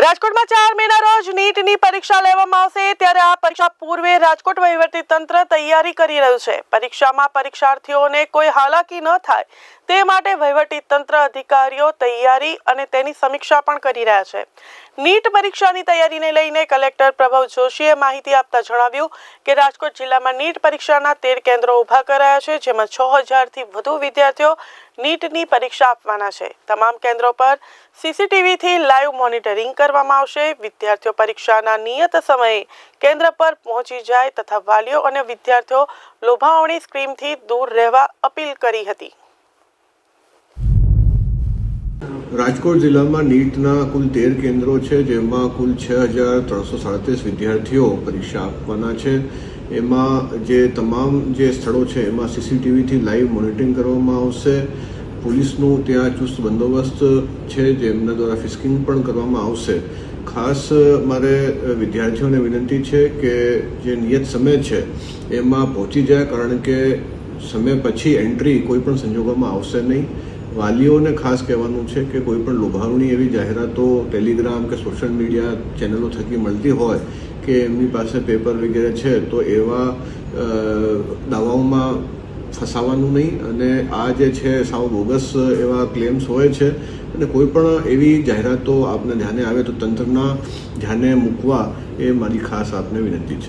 રાજકોટમાં 4 મેના રોજ નીટની પરીક્ષા લેવામાં આવશે ત્યારે આ પરીક્ષા પૂર્વે રાજકોટ વહીવટી તંત્ર તૈયારી કરી રહ્યું છે। પરીક્ષામાં પરીક્ષાર્થીઓને કોઈ હાલાકી ન થાય તે માટે વહીવટી તંત્ર અધિકારીઓ તૈયારી અને તેની સમીક્ષા પણ કરી રહ્યા છે। નીટ પરીક્ષાની તૈયારીને લઈને કલેક્ટર પ્રભવ જોશીએ માહિતી આપતા જણાવ્યું કે રાજકોટ જિલ્લામાં નીટ પરીક્ષાના 13 કેન્દ્રો ઊભા કરાયા છે, જેમાં 6000 થી વધુ વિદ્યાર્થીઓ નીટની પરીક્ષા આપવાના છે। તમામ કેન્દ્રો પર સીસીટીવીથી લાઈવ મોનિટરિંગ કરવામાં આવશે। વિદ્યાર્થીઓ પરીક્ષાના નિયત સમયે કેન્દ્ર પર પહોંચી જાય તથા વાલીઓ અને વિદ્યાર્થીઓ લોભાવણી સ્કીમથી દૂર રહેવા અપીલ કરી હતી। રાજકોટ જિલ્લામાં નીટના કુલ 13 કેન્દ્રો છે, જેમાં કુલ 6337 વિદ્યાર્થીઓ પરીક્ષા આપવાના છે। એમાં જે તમામ જે સ્થળો છે એમાં સીસીટીવીથી લાઈવ મોનિટરિંગ કરવામાં આવશે। પોલીસનું ત્યાં ચુસ્ત બંદોબસ્ત છે, જેમના દ્વારા ફિસ્કિંગ પણ કરવામાં આવશે। ખાસ મારે વિદ્યાર્થીઓને વિનંતી છે કે જે નિયત સમય છે એમાં પહોંચી જાય, કારણ કે સમય પછી એન્ટ્રી કોઈ પણ સંજોગોમાં આવશે નહીં। વાલીઓને ખાસ કહેવાનું છે કે કોઈ પણ લોભાવણી એવી જાહેરાતો ટેલિગ્રામ કે સોશિયલ મીડિયા ચેનલો થકી મળતી હોય કે એમની પાસે પેપર વગેરે છે તો એવા દાવાઓમાં ફસાવાનું નહીં। અને આ જે છે સાવ બોગસ એવા ક્લેમ્સ હોય છે, અને કોઈ પણ એવી જાહેરાતો આપને ધ્યાને આવે તો તંત્રના ધ્યાને મૂકવા એ મારી ખાસ આપને વિનંતી છે।